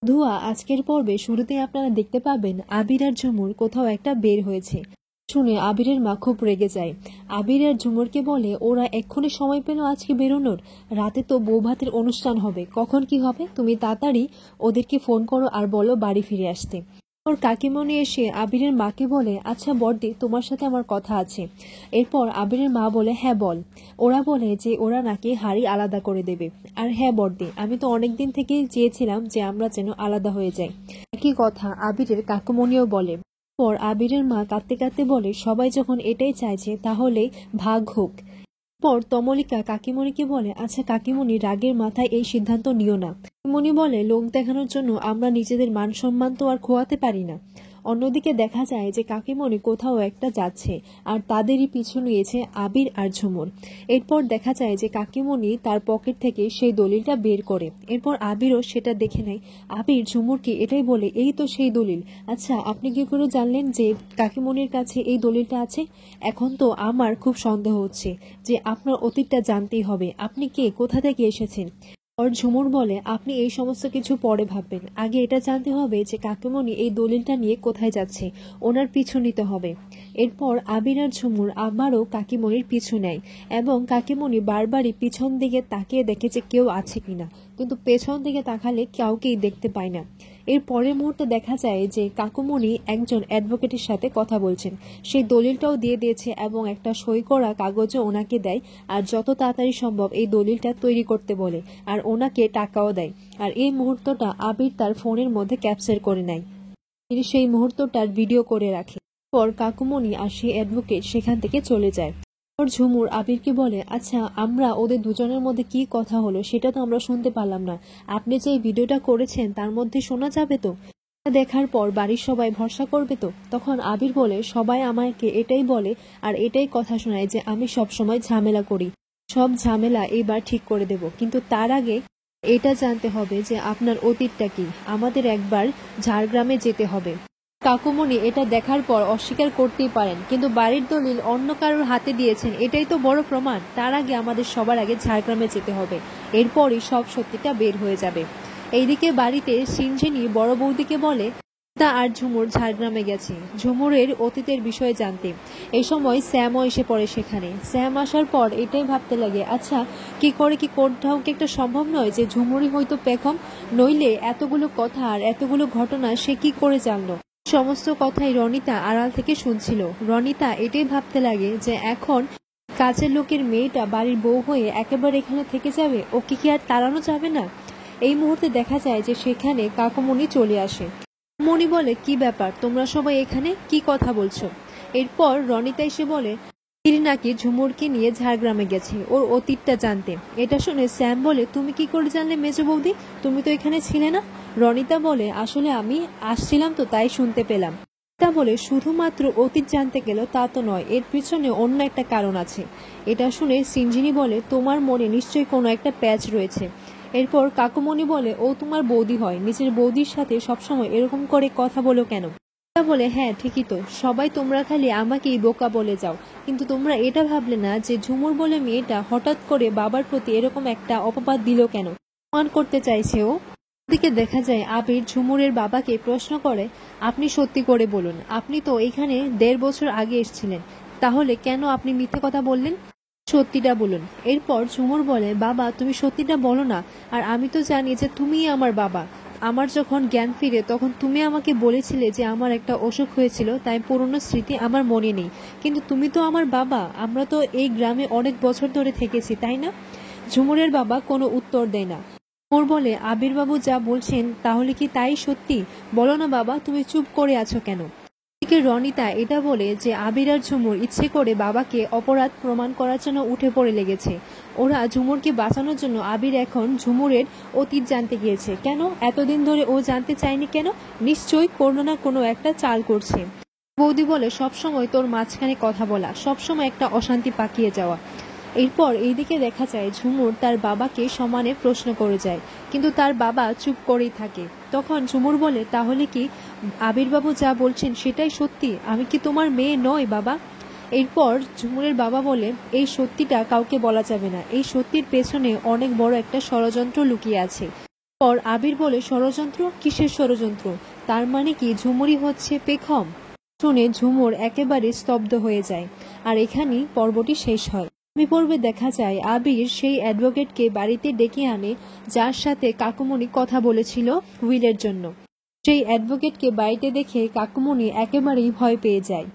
ধোঁয়া আজকের পর্বে শুরুতে আপনারা দেখতে পাবেন আবির আর ঝুমুর কোথাও একটা বের হয়েছে। শুনে আবিরের মা খুব রেগে যায়। আবির আর ঝুমুরকে বলে ওরা এক্ষুনি সময় পেল আজকে বেরোনোর, রাতে তো বউ ভাতের অনুষ্ঠান হবে, কখন কি হবে তুমি তাড়াতাড়ি ওদেরকে ফোন করো আর বলো বাড়ি ফিরে আসতে। ওর কাকিমণি এসে আবিরের মাকে বলে আচ্ছা বড়দি তোমার সাথে আমার কথা আছে। এরপর আবিরের মা বলে হ্যাঁ বল। ওরা বলে যে ওরা নাকি হাড়ি আলাদা করে দেবে। আর হ্যাঁ বড়দি আমি তো অনেকদিন থেকেই চেয়েছিলাম যে আমরা যেন আলাদা হয়ে যাই। একই কথা আবিরের কাকুমণিও বলে। পর আবিরের মা কাঁদতে কাঁদতে বলে সবাই যখন এটাই চাইছে তাহলে ভাগ হোক। পর তমলিকা কাকিমণিকে বলে আচ্ছা কাকিমণি রাগের মাথায় এই সিদ্ধান্ত নিও না। কাকিমণি বলে লোক দেখানোর জন্য আমরা নিজেদের মান সম্মান তো আর খোয়াতে পারি না। অন্যদিকে দেখা যায় যে কাকিমণি কোথাও একটা যাচ্ছে আর তাদেরই পিছু নিয়েছে আবির আর ঝুমুর। এরপর দেখা যায় যে কাকিমণি তার পকেট থেকে সেই দলিলটা বের করে। এরপর আবিরও সেটা দেখে নেয়। আবির ঝুমুরকে এটাই বলে এই তো সেই দলিল। আচ্ছা আপনি কি করে জানলেন যে কাকিমণির কাছে এই দলিলটা আছে? এখন তো আমার খুব সন্দেহ হচ্ছে যে আপনার অতীতটা জানতেই হবে, আপনি কে, কোথা থেকে এসেছেন। আর ঝুমুর বলে আপনি এই সমস্ত কিছু পরে ভাববেন, আগে এটা জানতে হবে যে কাকিমণি এই দলিলটা নিয়ে কোথায় যাচ্ছে, ওনার পিছু নিতে হবে। এরপর আবির আর ঝুমুর আবারও কাকিমণির পিছু নেয় এবং কাকিমণি বারবারই পিছন দিকে তাকিয়ে দেখে যে কেউ আছে কিনা, কিন্তু পেছন দিকে তাকালে কাউকেই দেখতে পায় না। এর পরের মুহূর্তে দেখা যায় যে কাকুমণি একজন অ্যাডভোকেটের সাথে কথা বলছেন। সেই দলিলটাও দিয়ে দিয়েছে এবং একটা সই করা কাগজও ওনাকে দেয় আর যত তাড়াতাড়ি সম্ভব এই দলিলটা তৈরি করতে বলে আর ওনাকে টাকাও দেয়। আর এই মুহূর্তটা আবির তার ফোনের মধ্যে ক্যাপচার করে নেয়। তিনি সেই মুহূর্তটার ভিডিও করে রাখে। পর কাকুমণি আর সেই অ্যাডভোকেট সেখান থেকে চলে যায়। ওর ঝুমুর আবিরকে বলে আচ্ছা আমরা ওদের দুজনের মধ্যে কি কথা হলো সেটা তো আমরা শুনতে পারলাম না, আপনি যে এই ভিডিওটা করেছেন তার মধ্যে শোনা যাবে তো? দেখার পর বাড়ির সবাই ভরসা করবে তো? তখন আবির বলে সবাই আমাকে এটাই বলে আর এটাই কথা শোনায় যে আমি সব সময় ঝামেলা করি, সব ঝামেলা এবার ঠিক করে দেব, কিন্তু তার আগে এটা জানতে হবে যে আপনার অতীতটা কি, আমাদের একবার ঝাড়গ্রামে যেতে হবে। কাকুমণি এটা দেখার পর অস্বীকার করতেই পারেন, কিন্তু বাড়ির দলিল অন্য কারোর হাতে দিয়েছেন এটাই তো বড় প্রমাণ, তার আগে আমাদের সবার আগে ঝাড়গ্রামে যেতে হবে, এরপরই সব সত্যিটা বের হয়ে যাবে। এইদিকে বাড়িতে সিনঝিনি বড় বৌদিকে বলে তা আর ঝুমুর ঝাড়গ্রামে গেছে ঝুমুরের অতীতের বিষয়ে জানতে। এই সময় স্যামও এসে পড়ে সেখানে। স্যাম আসার পর এটাই ভাবতে লাগে আচ্ছা কি করে কি কোথাও কি একটা সম্ভব নয় যে ঝুমুরই হয়তো পেখম, নইলে এতগুলো কথা আর এতগুলো ঘটনা সে কি করে জানলো। সমস্ত কথাই রনিতা আড়াল থেকে শুনছিল। রনিতা এটাই ভাবতে লাগে যে এখন কাজের লোকের মেয়েটা বাড়ির বউ হয়ে একেবারে এখানে থেকে যাবে, ওকে কি আর তাড়ানো যাবে না। এই মুহূর্তে দেখা যায় যে সেখানে কাকুমণি চলে আসে। মণি বলে কি ব্যাপার তোমরা সবাই এখানে, কি কথা বলছো? এরপর রনিতা এসে বলে তিনি নাকি ঝুমুরকে নিয়ে ঝাড়গ্রামে গেছে ওর অতীতটা জানতে। এটা শুনে স্যাম বলে তুমি কি করে জানলে মেজো বৌদি, তুমি তো এখানে ছিলে না। রনিতা বলে আসলে আমি আসছিলাম তো তাই শুনতে পেলাম। তা বলে শুধুমাত্র অতীত জানতে গেল তা তো নয়, এর পিছনে অন্য একটা কারণ আছে। এটা শুনে সিনজিনি বলে তোমার মনে নিশ্চয়ই কোনো একটা প্যাচ রয়েছে। এরপর কাকুমণি বলে ও তোমার বৌদি হয়, নিজের বৌদির সাথে সবসময় এরকম করে কথা বলো কেন? বলে হ্যাঁ ঠিকই তো, সবাই তোমরা খালি আমাকেই বোকা বলে যাও, কিন্তু তোমরা এটা ভাবলে না যে ঝুমুর বলে মেয়েটা হঠাৎ করে বাবার প্রতি এরকম একটা অপবাদ দিল কেন, মান করতে চাইছে ও। দিকে দেখা যায় আবির ঝুমুরের বাবাকে প্রশ্ন করে আপনি সত্যি করে বলুন, আপনি তো এখানে 1.5 বছর আগে এসেছিলেন, তাহলে কেন আপনি মিথ্যে কথা বললেন, সত্যিটা বলুন। এরপর ঝুমুর বলে বাবা তুমি সত্যিটা বলো না, আর আমি তো জানি যে তুমিই আমার বাবা। আমার যখন জ্ঞান ফিরে তখন তুমি আমাকে বলেছিলে যে আমার একটা অসুখ হয়েছিল, তাই পুরনো স্মৃতি আমার মনে নেই, কিন্তু তুমি তো আমার বাবা, আমরা তো এই গ্রামে অনেক বছর ধরে থেকেছি তাই না? ঝুমুরের বাবা কোনো উত্তর দেয় না। ঝুমুর বলে আবির বাবু যা বলছেন তাহলে কি তাই সত্যি? বলো না বাবা, তুমি চুপ করে আছো কেন? এদিকে রনিতা এটা বলে যে আবির আর ঝুমুর ইচ্ছে করে বাবাকে অপরাধ প্রমাণ করার জন্য উঠে পড়ে লেগেছে। ওরা ঝুমুরকে বাঁচানোর জন্য আবির এখন ঝুমুরের অতীত জানতে গিয়েছে। কেন এতদিন ধরে ও জানতে চায়নি কেন? নিশ্চয়ই কোনো না কোনো একটা চাল করছে। বৌদি বলে সবসময় তোর মাঝখানে কথা বলা, সবসময় একটা অশান্তি পাকিয়ে যাওয়া। এরপর এইদিকে দেখা যায় ঝুমুর তার বাবাকে সমানে প্রশ্ন করে যায়, কিন্তু তার বাবা চুপ করেই থাকে। তখন ঝুমুর বলে তাহলে কি আবিরবাবু যা বলছেন সেটাই সত্যি, আমি কি তোমার মেয়ে নই বাবা? এরপর ঝুমুরের বাবা বলে এই সত্যিটা কাউকে বলা যাবে না, এই সত্যির পেছনে অনেক বড় একটা ষড়যন্ত্র লুকিয়ে আছে। পর আবির বলে, ষড়যন্ত্র? কিসের ষড়যন্ত্র? তার মানে কি ঝুমুরই হচ্ছে পেখম? শুনে ঝুমুর একেবারে স্তব্ধ হয়ে যায়। আর এখানেই পর্বটি শেষ হয়। আগামী পর্বে দেখা যায় আবির সেই অ্যাডভোকেটকে বাড়িতে ডেকে আনে যার সাথে কাকুমণি কথা বলেছিল উইলের জন্য। সেই অ্যাডভোকেটকে বাড়িতে দেখে কাকুমণি একেবারেই ভয় পেয়ে যায়।